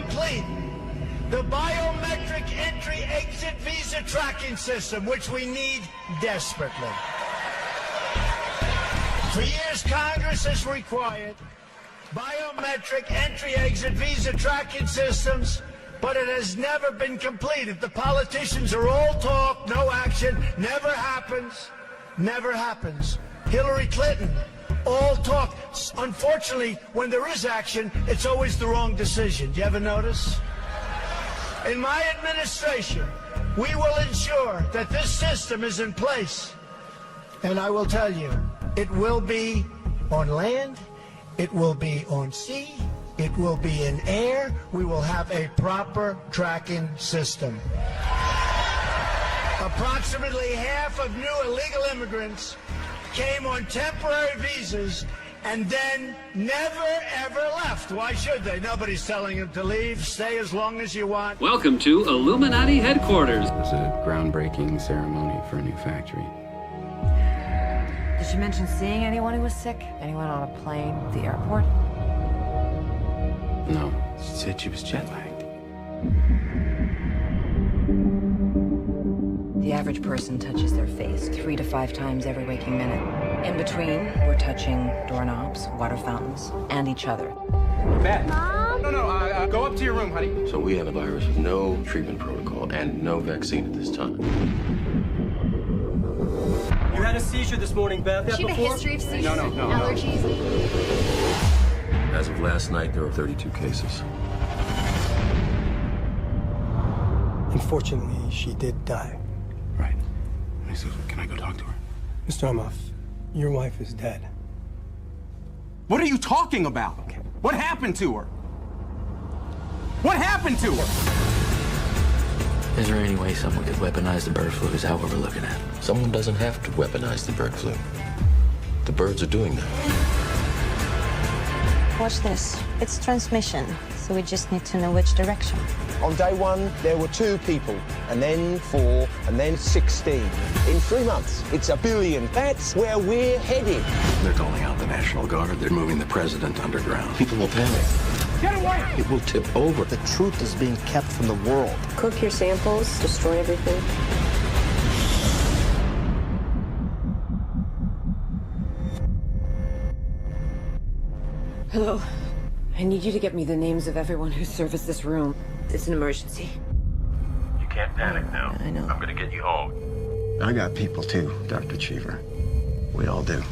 complete the biometric entry-exit visa tracking system, which we need desperately. For years, Congress has required biometric entry-exit visa tracking systems, but it has never been completed. The politicians are all talk, no action, never happens, never happens. Hillary Clinton, all talk. Unfortunately, when there is action, it's always the wrong decision. Do you ever notice? In my administration, we will ensure that this system is in place. And I will tell you, it will be on land, it will be on sea, it will be in air. We will have a proper tracking system. Approximately half of new illegal immigrants came on temporary visas and then never, ever left. Why should they? Nobody's telling them to leave. Stay as long as you want. Welcome to Illuminati headquarters. It was a groundbreaking ceremony for a new factory. Did she mention seeing anyone who was sick? Anyone on a plane at the airport? No, she said she was jet-lagged. The average person touches their face 3 to 5 times every waking minute. In between, we're touching doorknobs, water fountains, and each other. Beth. Mom? No, go up to your room, honey. So we have a virus with no treatment protocol and no vaccine at this time. You had a seizure this morning, Beth. She had a history of seizures, No. allergies. As of last night, there were 32 cases. Unfortunately, she did die. Right. So can I go talk to her? Mr. Amoff, your wife is dead. What are you talking about? Okay. What happened to her? What happened to her? Is there any way someone could weaponize the bird flu? Is that what we're looking at? Someone doesn't have to weaponize the bird flu. The birds are doing that. Watch this. It's transmission, so we just need to know which direction. On day 1, there were 2 people, and then 4, and then 16. In 3 months, it's 1 billion. That's where we're headed. They're calling out the National Guard. They're moving the president underground. People will panic. Get away! It will tip over. The truth is being kept from the world. Cook your samples, destroy everything. Hello. I need you to get me the names of everyone who serviced this room. It's an emergency. You can't panic now. I know. I'm gonna get you home. I got people too, Dr. Cheever. We all do.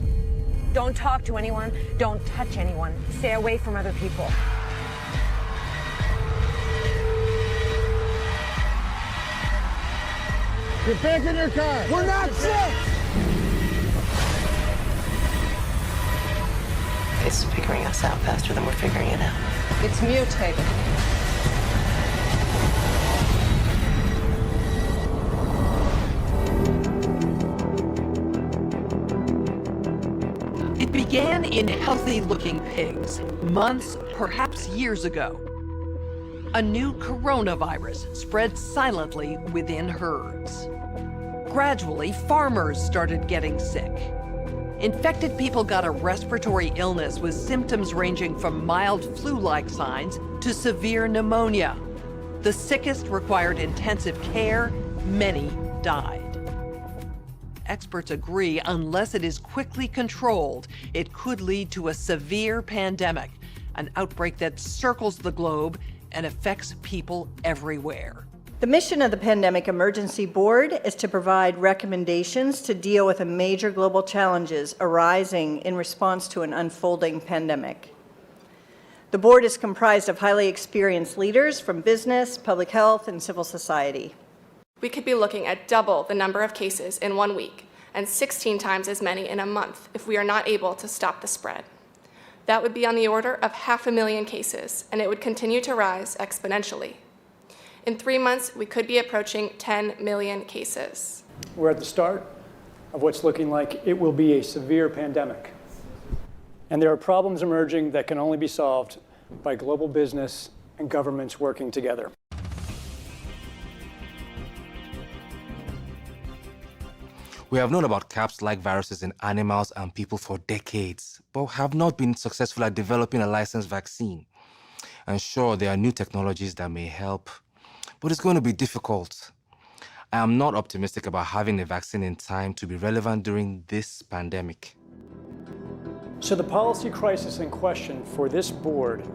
Don't talk to anyone. Don't touch anyone. Stay away from other people. Get back in your car. We're not sick! It's figuring us out faster than we're figuring it out. It's mutated. It began in healthy-looking pigs, months, perhaps years ago. A new coronavirus spread silently within herds. Gradually, farmers started getting sick. Infected people got a respiratory illness with symptoms ranging from mild flu-like signs to severe pneumonia. The sickest required intensive care. Many died. Experts agree, unless it is quickly controlled, it could lead to a severe pandemic, an outbreak that circles the globe and affects people everywhere. The mission of the Pandemic Emergency Board is to provide recommendations to deal with the major global challenges arising in response to an unfolding pandemic. The board is comprised of highly experienced leaders from business, public health, and civil society. We could be looking at double the number of cases in 1 week and 16 times as many in a month if we are not able to stop the spread. That would be on the order of 500,000 cases, and it would continue to rise exponentially. In 3 months, we could be approaching 10 million cases. We're at the start of what's looking like it will be a severe pandemic. And there are problems emerging that can only be solved by global business and governments working together. We have known about caps-like viruses in animals and people for decades, but have not been successful at developing a licensed vaccine. And sure, there are new technologies that may help, but it's going to be difficult. I am not optimistic about having a vaccine in time to be relevant during this pandemic. So the policy crisis in question for this board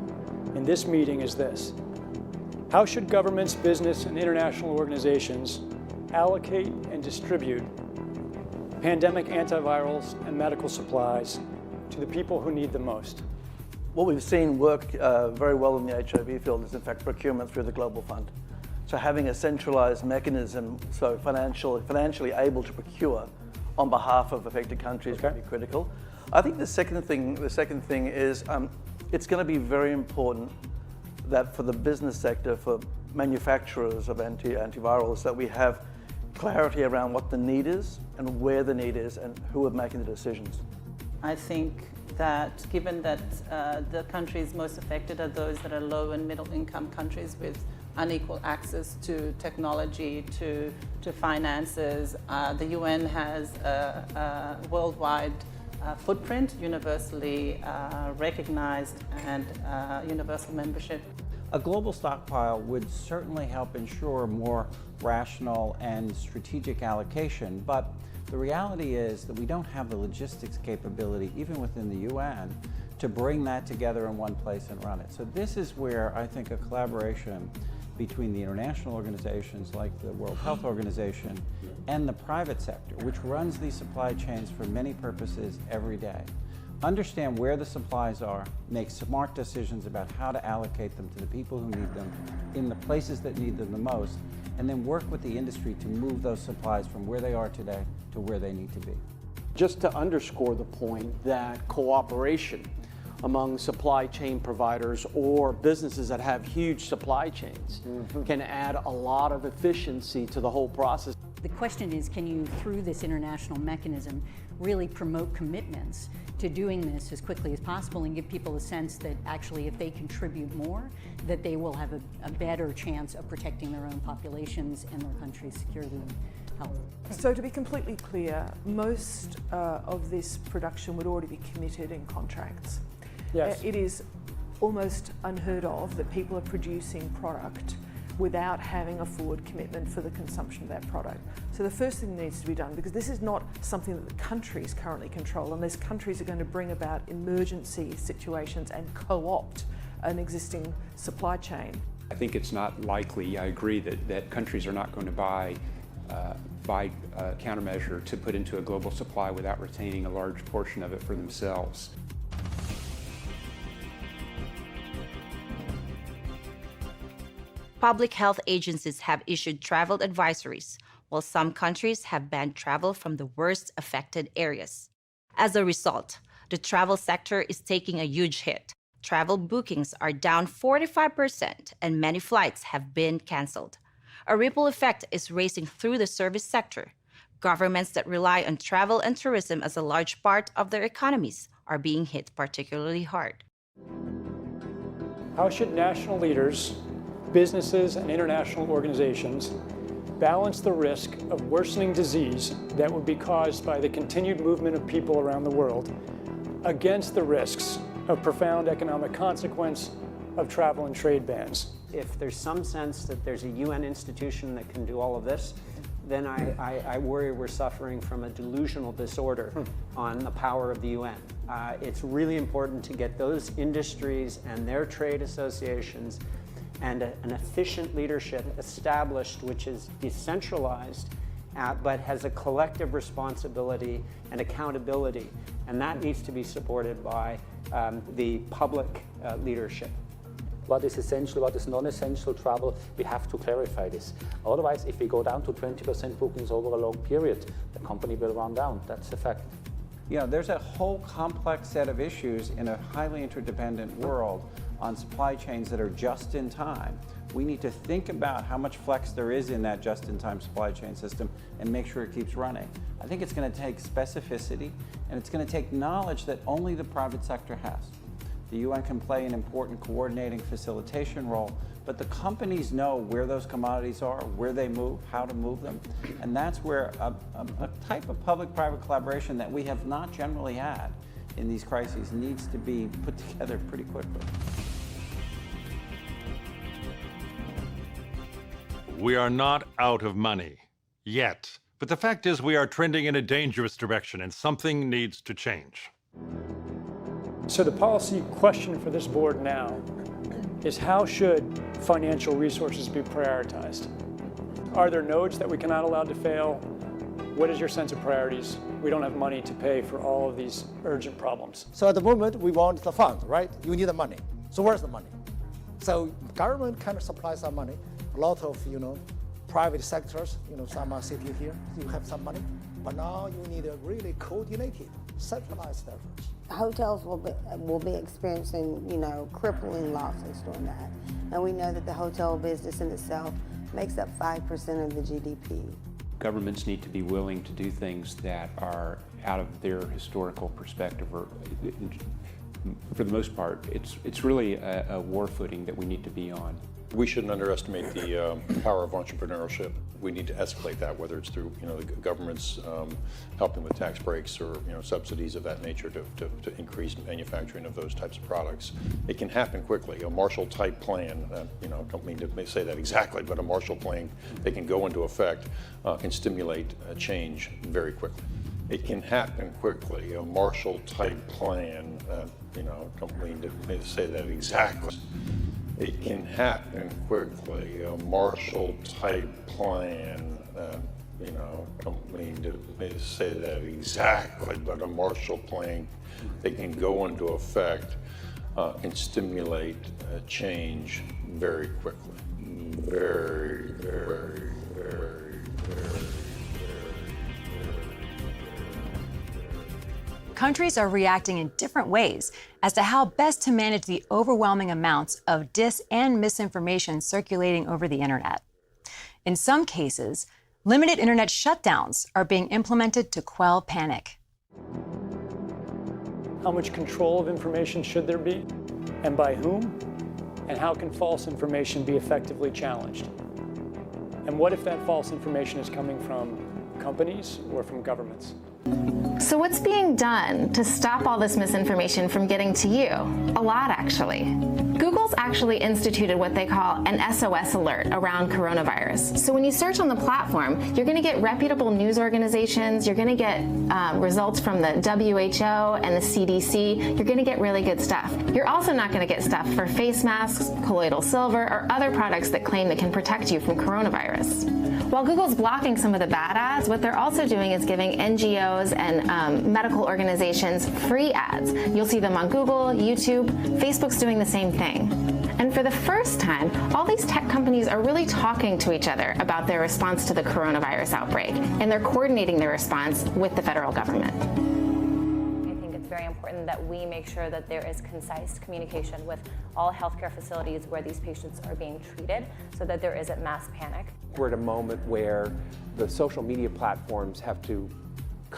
in this meeting is this: how should governments, business, and international organizations allocate and distribute pandemic antivirals and medical supplies to the people who need them most? What we've seen work very well in the HIV field is, in fact, procurement through the Global Fund. So having a centralized mechanism, so financially able to procure on behalf of affected countries would be critical. I think the second thing is it's going to be very important that for the business sector, for manufacturers of antivirals, that we have clarity around what the need is and where the need is and who are making the decisions. I think that given that the countries most affected are those that are low and middle income countries with unequal access to technology, to finances, the UN has a worldwide footprint, universally recognized, and universal membership. A global stockpile would certainly help ensure more rational and strategic allocation, but the reality is that we don't have the logistics capability, even within the UN, to bring that together in one place and run it. So this is where I think a collaboration between the international organizations like the World Health Organization and the private sector, which runs these supply chains for many purposes every day, understand where the supplies are, make smart decisions about how to allocate them to the people who need them in the places that need them the most, and then work with the industry to move those supplies from where they are today to where they need to be. Just to underscore the point that cooperation among supply chain providers or businesses that have huge supply chains can add a lot of efficiency to the whole process. The question is, can you, through this international mechanism, really promote commitments to doing this as quickly as possible and give people a sense that actually if they contribute more, that they will have a better chance of protecting their own populations and their country's security and health. So to be completely clear, most of this production would already be committed in contracts. Yes. It is almost unheard of that people are producing product without having a forward commitment for the consumption of that product. So the first thing that needs to be done, because this is not something that the countries currently control, unless countries are going to bring about emergency situations and co-opt an existing supply chain. I think it's not likely, I agree, that countries are not going to buy a countermeasure to put into a global supply without retaining a large portion of it for themselves. Public health agencies have issued travel advisories, while some countries have banned travel from the worst affected areas. As a result, the travel sector is taking a huge hit. Travel bookings are down 45%, and many flights have been canceled. A ripple effect is racing through the service sector. Governments that rely on travel and tourism as a large part of their economies are being hit particularly hard. How should national leaders, businesses, and international organizations balance the risk of worsening disease that would be caused by the continued movement of people around the world against the risks of profound economic consequence of travel and trade bans? If there's some sense that there's a UN institution that can do all of this, then I worry we're suffering from a delusional disorder on the power of the UN. It's really important to get those industries and their trade associations and an efficient leadership established, which is decentralized, but has a collective responsibility and accountability. And that needs to be supported by the public leadership. What is essential, what is non-essential travel, we have to clarify this. Otherwise, if we go down to 20% bookings over a long period, the company will run down. That's a fact. You know, there's a whole complex set of issues in a highly interdependent world on supply chains that are just in time. We need to think about how much flex there is in that just-in-time supply chain system and make sure it keeps running. I think it's going to take specificity, and it's going to take knowledge that only the private sector has. The UN can play an important coordinating facilitation role, but the companies know where those commodities are, where they move, how to move them, and that's where a type of public-private collaboration that we have not generally had in these crises needs to be put together pretty quickly. we are not out of money. Yet. But the fact is we are trending in a dangerous direction and something needs to change. So the policy question for this board now is how should financial resources be prioritized? Are there nodes that we cannot allow to fail? What is your sense of priorities? We don't have money to pay for all of these urgent problems. So at the moment, we want the fund, right? You need the money. So where's the money? So government kind of supplies some money. A lot of, private sectors, some are sitting here, you have some money. But now you need a really coordinated, centralized effort. Hotels will be experiencing, crippling losses during that. And we know that the hotel business in itself makes up 5% of the GDP. Governments need to be willing to do things that are out of their historical perspective, or for the most part, it's really a war footing that we need to be on. We shouldn't underestimate the power of entrepreneurship. We need to escalate that, whether it's through the government's helping with tax breaks or subsidies of that nature to increase manufacturing of those types of products. It can happen quickly. A Marshall-type plan, don't mean to say that exactly, but a Marshall plan that can go into effect can stimulate change very quickly. It can happen quickly. A Marshall-type plan, don't mean to say that exactly. It can happen quickly. A Marshall-type plan, don't mean to say that exactly, but a Marshall plan that can go into effect can stimulate change very quickly. Very, very, very, very. Countries are reacting in different ways as to how best to manage the overwhelming amounts of dis and misinformation circulating over the internet. In some cases, limited internet shutdowns are being implemented to quell panic. How much control of information should there be, and by whom? And how can false information be effectively challenged? And what if that false information is coming from companies or from governments? So what's being done to stop all this misinformation from getting to you? A lot, actually. Google's actually instituted what they call an SOS alert around coronavirus. So when you search on the platform, you're going to get reputable news organizations, you're going to get results from the WHO and the CDC, you're going to get really good stuff. You're also not going to get stuff for face masks, colloidal silver, or other products that claim they can protect you from coronavirus. While Google's blocking some of the bad ads, what they're also doing is giving NGOs and medical organizations free ads. You'll see them on Google, YouTube, Facebook's doing the same thing. And for the first time, all these tech companies are really talking to each other about their response to the coronavirus outbreak, and they're coordinating their response with the federal government. I think it's very important that we make sure that there is concise communication with all healthcare facilities where these patients are being treated so that there isn't mass panic. We're at a moment where the social media platforms have to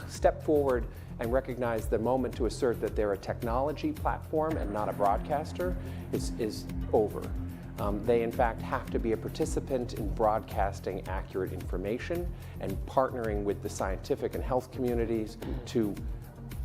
step forward and recognize the moment to assert that they're a technology platform and not a broadcaster is over. They in fact have to be a participant in broadcasting accurate information and partnering with the scientific and health communities to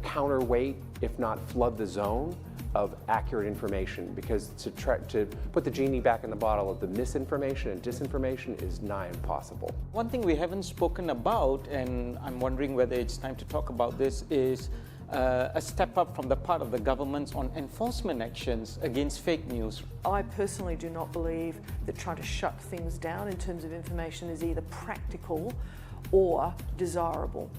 counterweight, if not flood the zone, of accurate information, because to put the genie back in the bottle of the misinformation and disinformation is nigh impossible. One thing we haven't spoken about, and I'm wondering whether it's time to talk about this, is a step up from the part of the governments on enforcement actions against fake news. I personally do not believe that trying to shut things down in terms of information is either practical or desirable.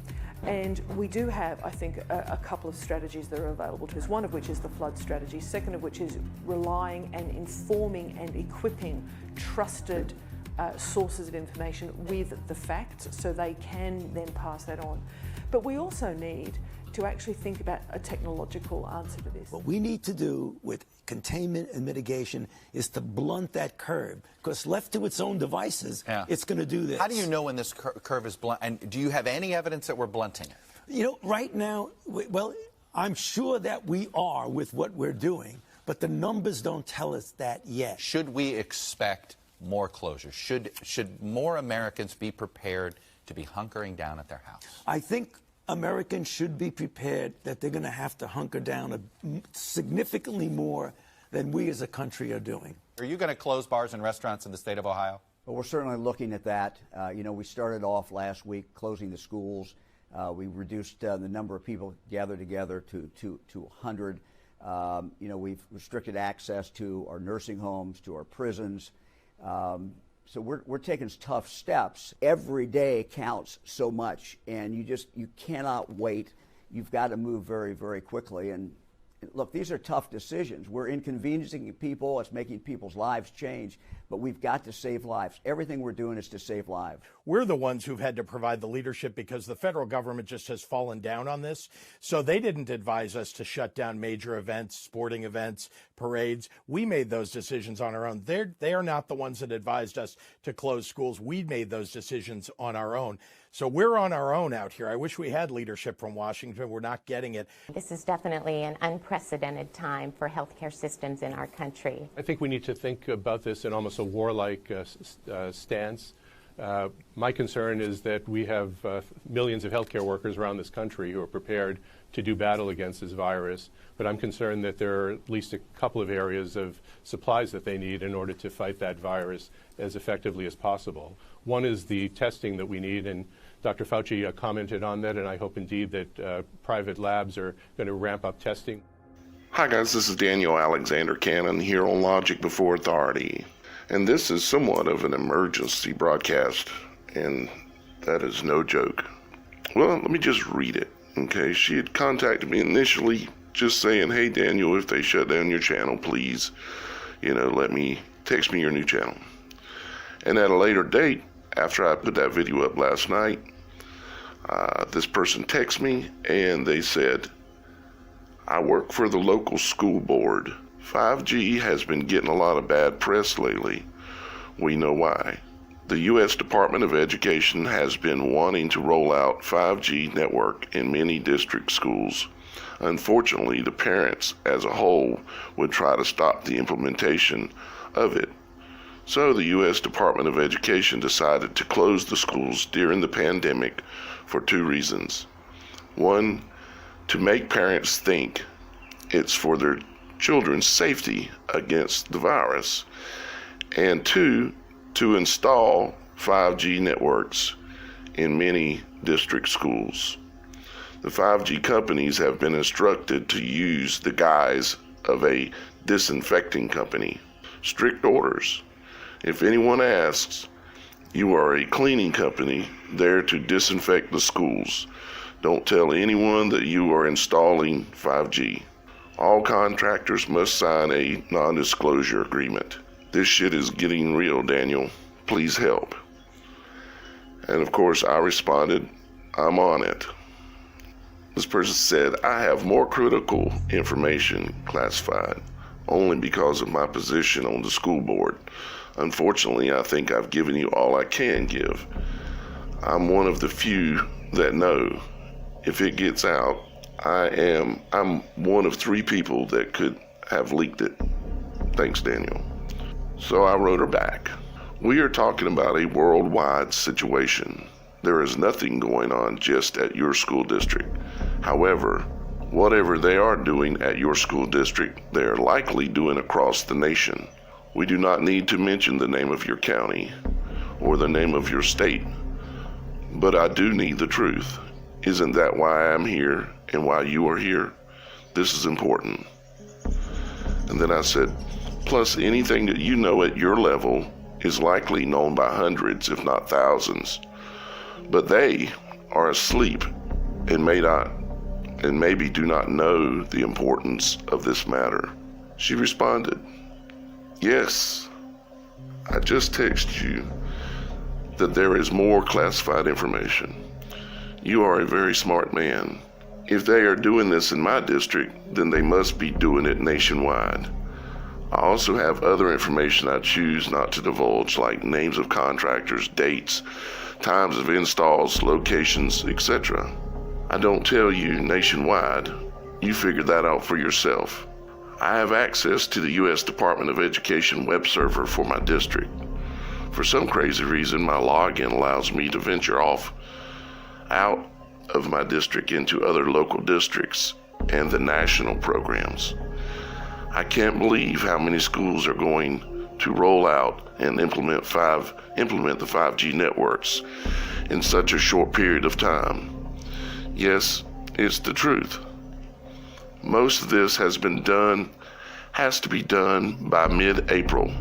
And we do have, I think, a couple of strategies that are available to us, one of which is the flood strategy, second of which is relying and informing and equipping trusted sources of information with the facts so they can then pass that on. But we also need to actually think about a technological answer to this. What we need to do with containment and mitigation is to blunt that curve, because left to its own devices, it's going to do this. How do you know when this curve is blunt? And do you have any evidence that we're blunting it? Right now, well, I'm sure that we are with what we're doing, but the numbers don't tell us that yet. Should we expect more closures? Should more Americans be prepared to be hunkering down at their house? I think Americans should be prepared that they're going to have to hunker down significantly more than we as a country are doing. Are you going to close bars and restaurants in the state of Ohio? Well, we're certainly looking at that. We started off last week closing the schools. We reduced the number of people gathered together to 100. We've restricted access to our nursing homes, to our prisons. So we're taking tough steps. Every day counts so much, and you cannot wait. You've got to move very, very quickly. And look, these are tough decisions. We're inconveniencing people. It's making people's lives change. But we've got to save lives. Everything we're doing is to save lives. We're the ones who've had to provide the leadership because the federal government just has fallen down on this. So they didn't advise us to shut down major events, sporting events, parades. We made those decisions on our own. They are not the ones that advised us to close schools. We made those decisions on our own. So we're on our own out here. I wish we had leadership from Washington. We're not getting it. This is definitely an unprecedented time for healthcare systems in our country. I think we need to think about this in almost a warlike stance. My concern is that we have millions of healthcare workers around this country who are prepared to do battle against this virus, but I'm concerned that there are at least a couple of areas of supplies that they need in order to fight that virus as effectively as possible. One is the testing that we need, and Dr. Fauci commented on that, and I hope indeed that private labs are going to ramp up testing. Hi guys, this is Daniel Alexander Cannon here on Logic Before Authority. And this is somewhat of an emergency broadcast, and that is no joke. Well, let me just read it, okay? She had contacted me initially just saying, hey Daniel, if they shut down your channel, please, text me your new channel. And at a later date, after I put that video up last night, this person texted me and they said, I work for the local school board. 5G has been getting a lot of bad press lately. We know why. The U.S. Department of Education has been wanting to roll out 5G network in many district schools. Unfortunately, the parents as a whole would try to stop the implementation of it. So the U.S. Department of Education decided to close the schools during the pandemic for two reasons. One, to make parents think it's for their children's safety against the virus, and two, to install 5G networks in many district schools. The 5G companies have been instructed to use the guise of a disinfecting company. Strict orders. If anyone asks, you are a cleaning company there to disinfect the schools. Don't tell anyone that you are installing 5G. All contractors must sign a non-disclosure agreement. This shit is getting real, Daniel. Please help. And of course, I responded, I'm on it. This person said, I have more critical information classified only because of my position on the school board. Unfortunately, I think I've given you all I can give. I'm one of the few that know. If it gets out, I'm one of 3 people that could have leaked it. Thanks, Daniel. So I wrote her back. We are talking about a worldwide situation. There is nothing going on just at your school district. However, whatever they are doing at your school district, they are likely doing across the nation. We do not need to mention the name of your county or the name of your state, but I do need the truth. Isn't that why I'm here and why you are here? This is important. And then I said, plus anything that you know at your level is likely known by hundreds, if not thousands. But they are asleep and maybe do not know the importance of this matter. She responded, yes, I just texted you that there is more classified information. You are a very smart man. If they are doing this in my district, then they must be doing it nationwide. I also have other information I choose not to divulge, like names of contractors, dates, times of installs, locations, etc. I don't tell you nationwide. You figure that out for yourself. I have access to the U.S. Department of Education web server for my district. For some crazy reason, my login allows me to venture out of my district into other local districts and the national programs. I can't believe how many schools are going to roll out and implement the 5G networks in such a short period of time. Yes, it's the truth. Most of this has to be done by mid-April.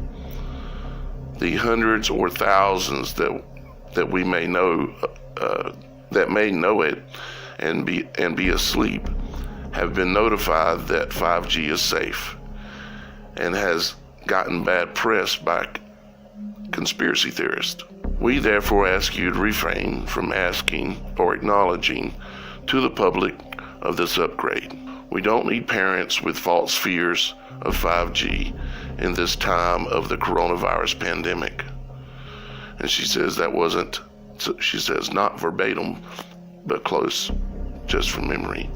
The hundreds or thousands that we may know that may know it and be asleep have been notified that 5G is safe and has gotten bad press by conspiracy theorists. We therefore ask you to refrain from asking or acknowledging to the public of this upgrade. We don't need parents with false fears of 5G in this time of the coronavirus pandemic. And she says she says not verbatim, but close, just from memory.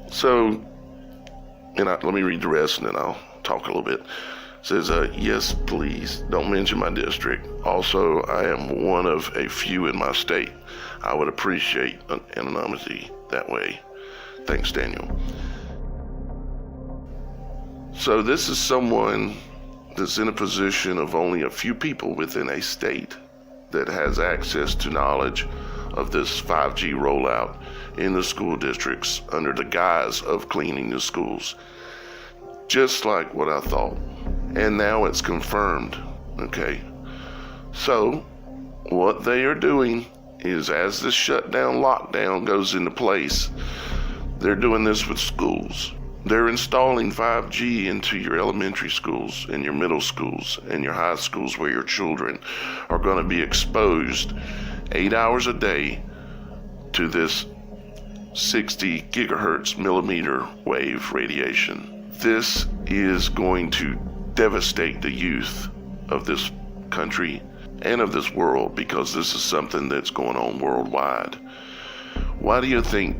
So, let me read the rest and then I'll talk a little bit. It says, yes, please, don't mention my district. Also, I am one of a few in my state. I would appreciate anonymity that way. Thanks, Daniel. So this is someone that's in a position of only a few people within a state that has access to knowledge of this 5G rollout in the school districts under the guise of cleaning the schools. Just like what I thought. And now it's confirmed, okay? So, what they are doing is as this lockdown goes into place, they're doing this with schools. They're installing 5G into your elementary schools and your middle schools and your high schools where your children are going to be exposed 8 hours a day to this 60 gigahertz millimeter wave radiation. This is going to devastate the youth of this country and of this world because this is something that's going on worldwide. Why do you think,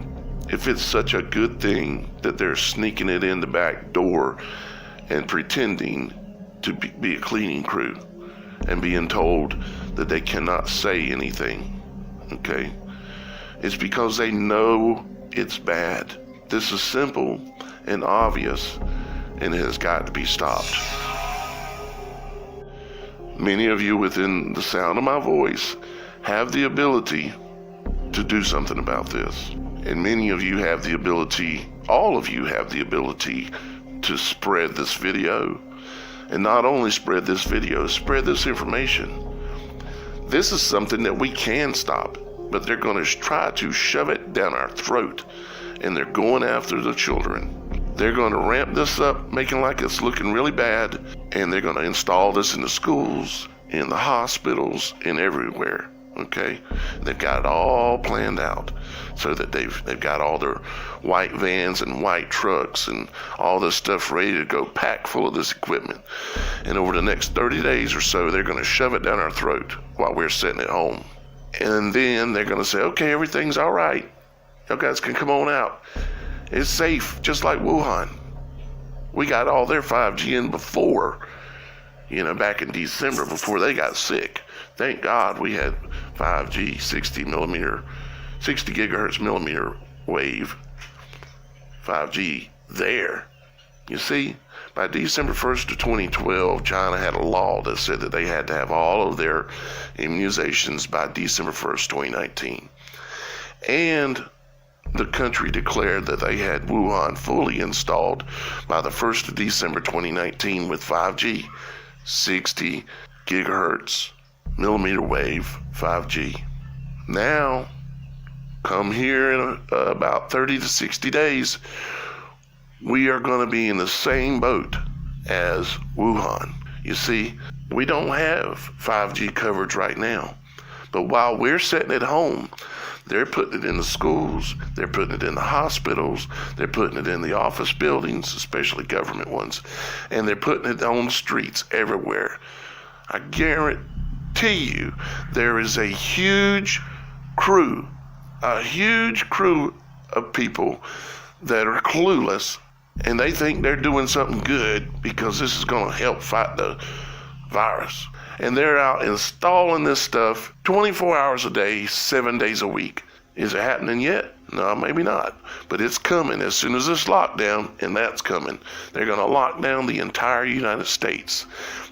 if it's such a good thing that they're sneaking it in the back door and pretending to be a cleaning crew and being told that they cannot say anything, okay? It's because they know it's bad. This is simple and obvious and it has got to be stopped. Many of you within the sound of my voice have the ability to do something about this. And many of you have the ability, all of you have the ability to spread this video. And not only spread this video, spread this information. This is something that we can stop, but they're going to try to shove it down our throat. And they're going after the children. They're going to ramp this up, making like it's looking really bad, and they're going to install this in the schools, in the hospitals, and everywhere, okay? They've got it all planned out so that they've got all their white vans and white trucks and all this stuff ready to go, packed full of this equipment. And over the next 30 days or so, they're going to shove it down our throat while we're sitting at home. And then they're going to say, okay, everything's all right. You guys can come on out. It's safe, just like Wuhan. We got all their 5G in before, back in December before they got sick. Thank God we had 5G, 60 gigahertz millimeter wave 5G there. You see, by December 1st of 2012, China had a law that said that they had to have all of their immunizations by December 1st, 2019. And the country declared that they had Wuhan fully installed by the 1st of December 2019 with 5G, 60 gigahertz millimeter wave 5G. Now, come here in about 30 to 60 days, we are going to be in the same boat as Wuhan. You see, we don't have 5G coverage right now. But while we're sitting at home, they're putting it in the schools, they're putting it in the hospitals, they're putting it in the office buildings, especially government ones, and they're putting it on the streets everywhere. I guarantee you there is a huge crew of people that are clueless, and they think they're doing something good because this is going to help fight the virus. And they're out installing this stuff 24 hours a day, 7 days a week. Is it happening yet? No, maybe not. But it's coming as soon as this lockdown, and that's coming. They're going to lock down the entire United States.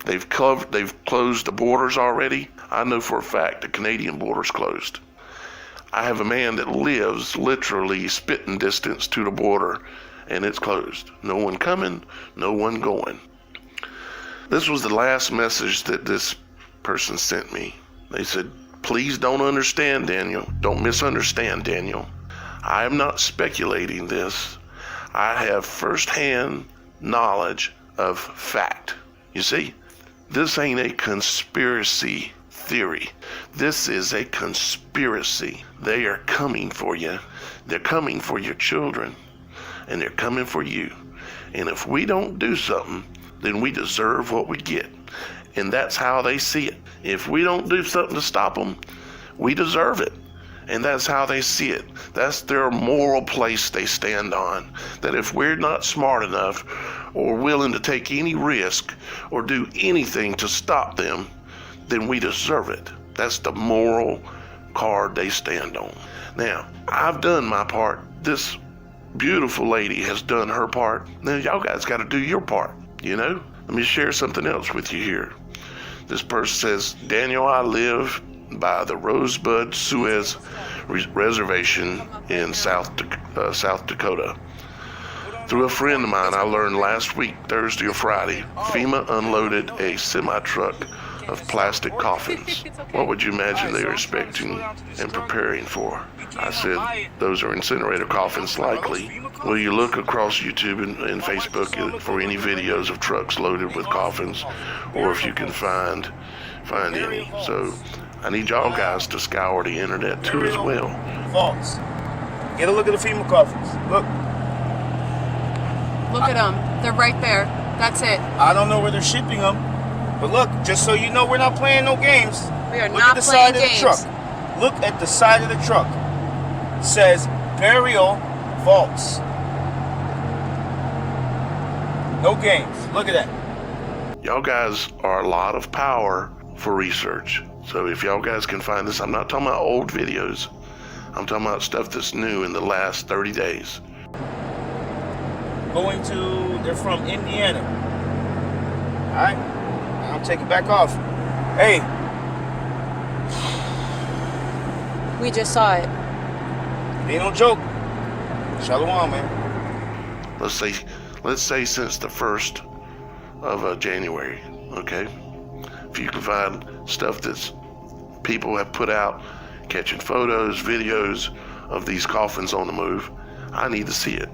They've closed the borders already. I know for a fact the Canadian border's closed. I have a man that lives literally spitting distance to the border, and it's closed. No one coming, no one going. This was the last message that this person sent me. They said, please don't understand, Daniel. Don't misunderstand, Daniel. I am not speculating this. I have firsthand knowledge of fact. You see, this ain't a conspiracy theory. This is a conspiracy. They are coming for you. They're coming for your children, and they're coming for you. And if we don't do something, then we deserve what we get. And that's how they see it. If we don't do something to stop them, we deserve it. And that's how they see it. That's their moral place they stand on. That if we're not smart enough or willing to take any risk or do anything to stop them, then we deserve it. That's the moral card they stand on. Now, I've done my part. This beautiful lady has done her part. Now, y'all guys got to do your part, you know? Let me share something else with you here. This person says, Daniel, I live by the Rosebud Suez Reservation in South Dakota. Through a friend of mine, I learned last week, Thursday or Friday, FEMA unloaded a semi-truck of plastic coffins. What would you imagine they were expecting and preparing for? I said, those are incinerator coffins likely. Will you look across YouTube and Facebook for any videos of trucks loaded with coffins, or if you can find any? So I need y'all guys to scour the internet too as well. False. Get a look at the FEMA coffins. Look. Look at them. They're right there. That's it. I don't know where they're shipping them, but look, just so you know, we're not playing no games. We are look not at the playing side games. of the truck. Look at the side of the truck. It says burial vaults. No games. Look at that. Y'all guys are a lot of power for research. So if y'all guys can find this, I'm not talking about old videos. I'm talking about stuff that's new in the last 30 days. They're from Indiana. All right, I'll take it back off. Hey. We just saw it. It ain't no joke. Shalom, man. Let's say since the 1st of January, okay? If you can find stuff that's people have put out, catching photos, videos of these coffins on the move, I need to see it.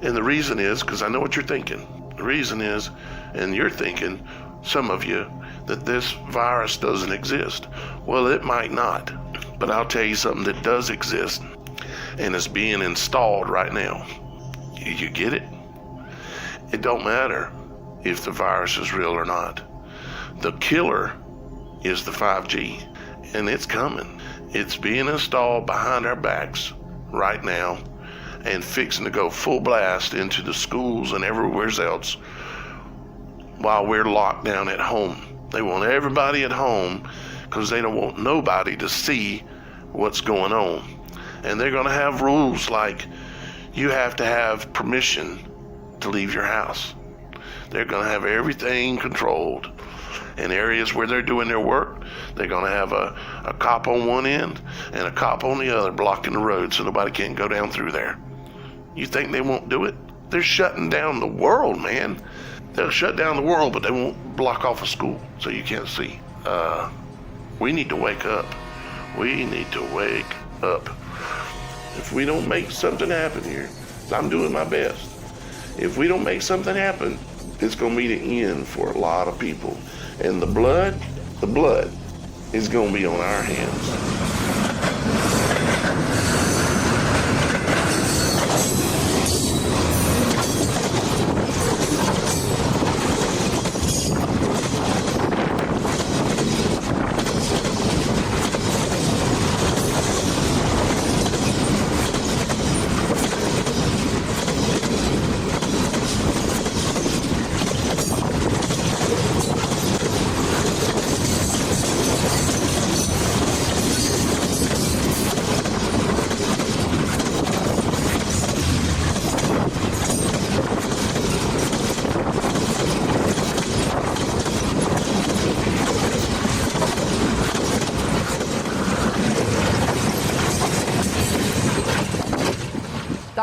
And the reason is, because I know what you're thinking. The reason is, and you're thinking, some of you, that this virus doesn't exist. Well, it might not, but I'll tell you something that does exist, and it's being installed right now. You get it? It don't matter if the virus is real or not. The killer is the 5G, and it's coming. It's being installed behind our backs right now and fixing to go full blast into the schools and everywhere else while we're locked down at home. They want everybody at home because they don't want nobody to see what's going on. And they're going to have rules like you have to have permission to leave your house. They're going to have everything controlled. In areas where they're doing their work, they're going to have a cop on one end and a cop on the other blocking the road so nobody can't go down through there. You think they won't do it? They're shutting down the world, man. They'll shut down the world, but they won't block off a school so you can't see. We need to wake up. We need to wake up. If we don't make something happen here, I'm doing my best. If we don't make something happen, it's going to be the end for a lot of people. And the blood is going to be on our hands.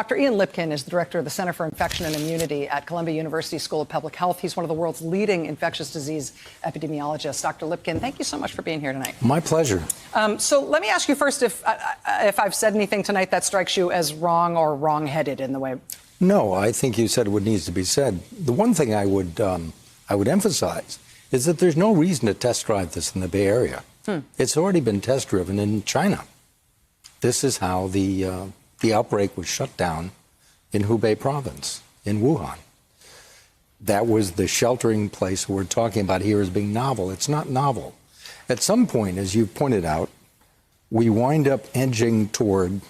Dr. Ian Lipkin is the director of the Center for Infection and Immunity at Columbia University School of Public Health. He's one of the world's leading infectious disease epidemiologists. Dr. Lipkin, thank you so much for being here tonight. My pleasure. So let me ask you first if I've said anything tonight that strikes you as wrong or wrong-headed in the way. No, I think you said what needs to be said. The one thing I would emphasize is that there's no reason to test drive this in the Bay Area. It's already been test driven in China. This is how the outbreak was shut down in Hubei province, in Wuhan. That was the sheltering place we're talking about here as being novel. It's not novel. At some point, as you pointed out, we wind up edging toward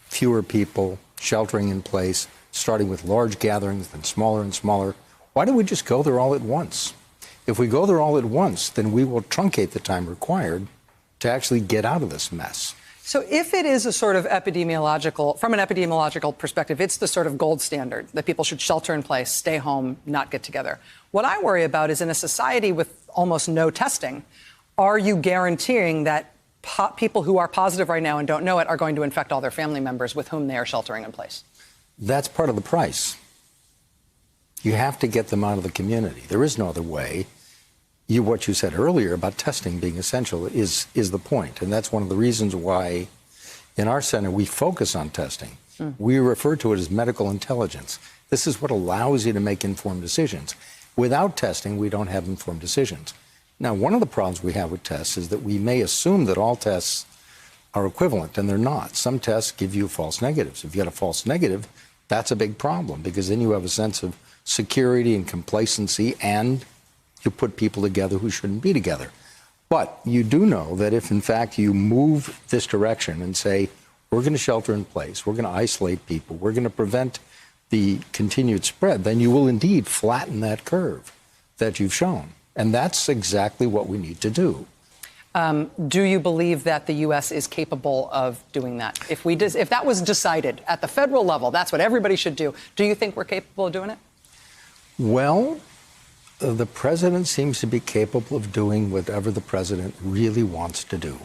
fewer people, sheltering in place, starting with large gatherings, then smaller and smaller. Why don't we just go there all at once? If we go there all at once, then we will truncate the time required to actually get out of this mess. So if it is a sort of from an epidemiological perspective, it's the sort of gold standard that people should shelter in place, stay home, not get together. What I worry about is in a society with almost no testing, are you guaranteeing that people who are positive right now and don't know it are going to infect all their family members with whom they are sheltering in place? That's part of the price. You have to get them out of the community. There is no other way. What you said earlier about testing being essential is the point. And that's one of the reasons why in our center we focus on testing. We refer to it as medical intelligence. This is what allows you to make informed decisions. Without testing, we don't have informed decisions. Now, one of the problems we have with tests is that we may assume that all tests are equivalent, and they're not. Some tests give you false negatives. If you get a false negative, that's a big problem, because then you have a sense of security and complacency, and you put people together who shouldn't be together. But you do know that if, in fact, you move this direction and say, we're going to shelter in place, we're going to isolate people, we're going to prevent the continued spread, then you will indeed flatten that curve that you've shown. And that's exactly what we need to do. Do you believe that the U.S. is capable of doing that? If that was decided at the federal level, that's what everybody should do. Do you think we're capable of doing it? Well, the president seems to be capable of doing whatever the president really wants to do.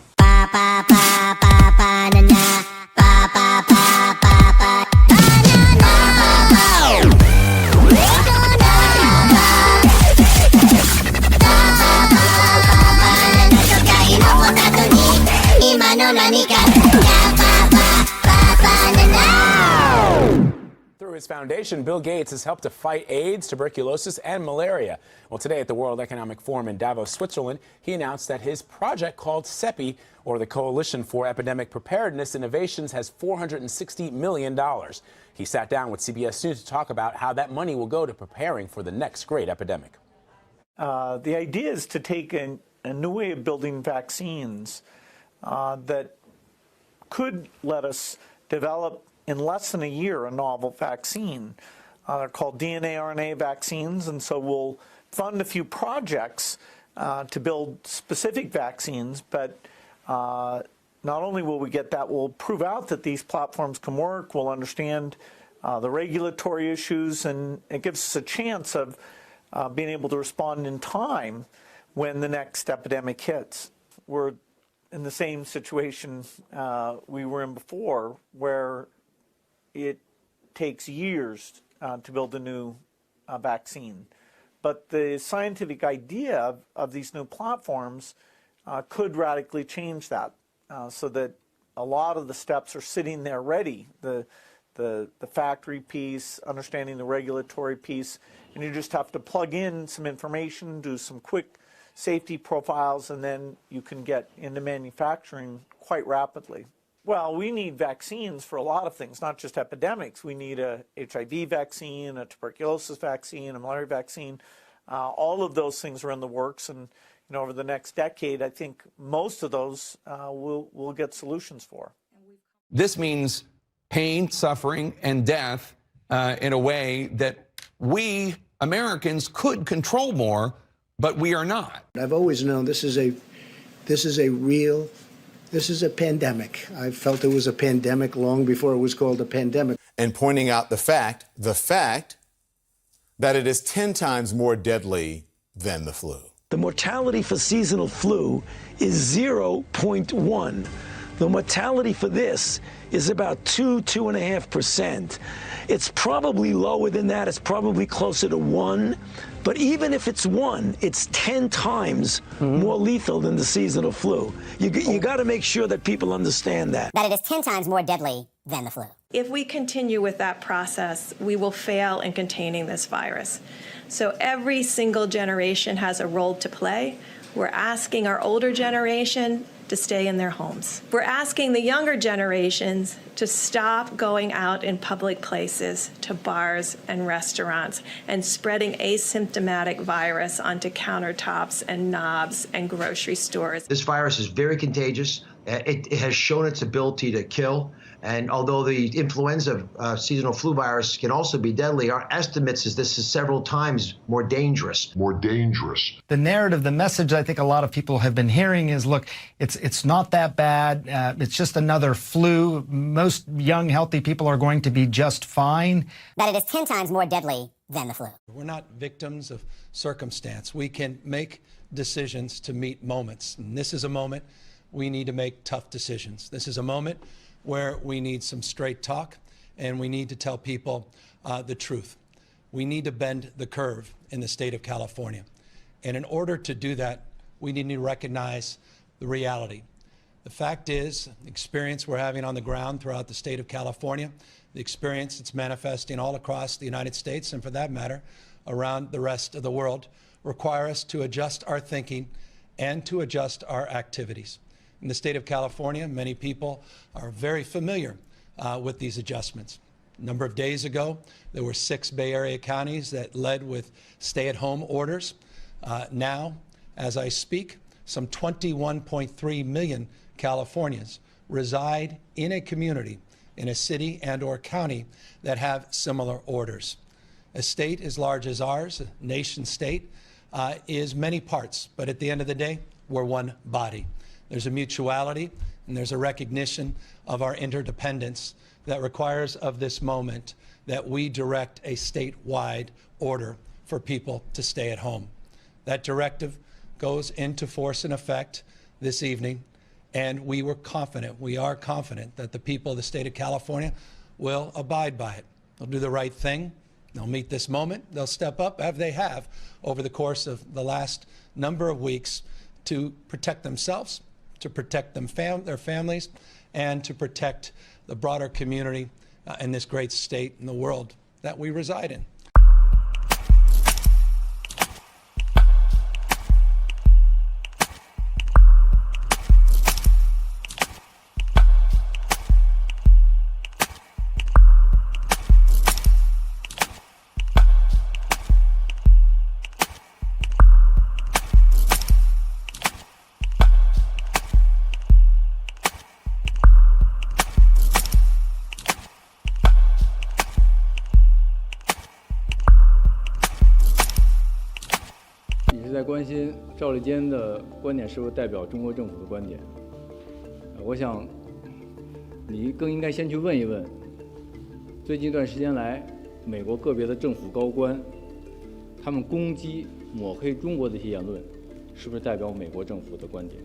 Through his foundation, Bill Gates has helped to fight AIDS, tuberculosis, and malaria. Well, today at the World Economic Forum in Davos, Switzerland, he announced that his project called CEPI, or the Coalition for Epidemic Preparedness Innovations, has $460 million. He sat down with CBS News to talk about how that money will go to preparing for the next great epidemic. The idea is to take a new way of building vaccines that could let us develop in less than a year a novel vaccine. They're called DNA RNA vaccines, and so we'll fund a few projects to build specific vaccines, but not only will we get that, we'll prove out that these platforms can work, we'll understand the regulatory issues, and it gives us a chance of being able to respond in time when the next epidemic hits. We're in the same situation we were in before, where it takes years to build a new vaccine. But the scientific idea of these new platforms could radically change that, so that a lot of the steps are sitting there ready. The factory piece, understanding the regulatory piece, and you just have to plug in some information, do some quick safety profiles, and then you can get into manufacturing quite rapidly. Well, we need vaccines for a lot of things, not just epidemics. We need a HIV vaccine, a tuberculosis vaccine, a malaria vaccine. All of those things are in the works, and over the next decade, I think most of those we'll get solutions for. This means pain, suffering, and death in a way that we Americans could control more, but we are not. I've always known this is a pandemic. I felt it was a pandemic long before it was called a pandemic. And pointing out the fact that it is 10 times more deadly than the flu. The mortality for seasonal flu is 0.1. The mortality for this is about 2.5%. It's probably lower than that. It's probably closer to 1. But even if it's 1, it's 10 times more lethal than the seasonal flu. You got to make sure that people understand that. That it is 10 times more deadly than the flu. If we continue with that process, we will fail in containing this virus. So every single generation has a role to play. We're asking our older generation to stay in their homes. We're asking the younger generations to stop going out in public places, to bars and restaurants, and spreading asymptomatic virus onto countertops and knobs and grocery stores. This virus is very contagious. It has shown its ability to kill. And although the influenza seasonal flu virus can also be deadly, our estimates is this is several times more dangerous. More dangerous. The narrative, the message I think a lot of people have been hearing is, look, it's not that bad. It's just another flu. Most young, healthy people are going to be just fine. That it is 10 times more deadly than the flu. We're not victims of circumstance. We can make decisions to meet moments. And this is a moment we need to make tough decisions. This is a moment where we need some straight talk, and we need to tell people the truth. We need to bend the curve in the state of California. And in order to do that, we need to recognize the reality. The fact is, the experience we're having on the ground throughout the state of California, the experience that's manifesting all across the United States, and for that matter, around the rest of the world, require us to adjust our thinking and to adjust our activities. In the state of California, many people are very familiar with these adjustments. A number of days ago, there were 6 Bay Area counties that led with stay-at-home orders. Now, as I speak, some 21.3 million Californians reside in a community, in a city and or county that have similar orders. A state as large as ours, a nation state, is many parts, but at the end of the day, we're one body. There's a mutuality and there's a recognition of our interdependence that requires of this moment that we direct a statewide order for people to stay at home. That directive goes into force and effect this evening, and we are confident that the people of the state of California will abide by it. They'll do the right thing. They'll meet this moment. They'll step up, as they have over the course of the last number of weeks, to protect themselves, to protect their families, and to protect the broader community in this great state in the world that we reside in.在关心赵立坚的观点是不是代表中国政府的观点？我想，你更应该先去问一问，最近一段时间来，美国个别的政府高官，他们攻击、抹黑中国的一些言论，是不是代表美国政府的观点？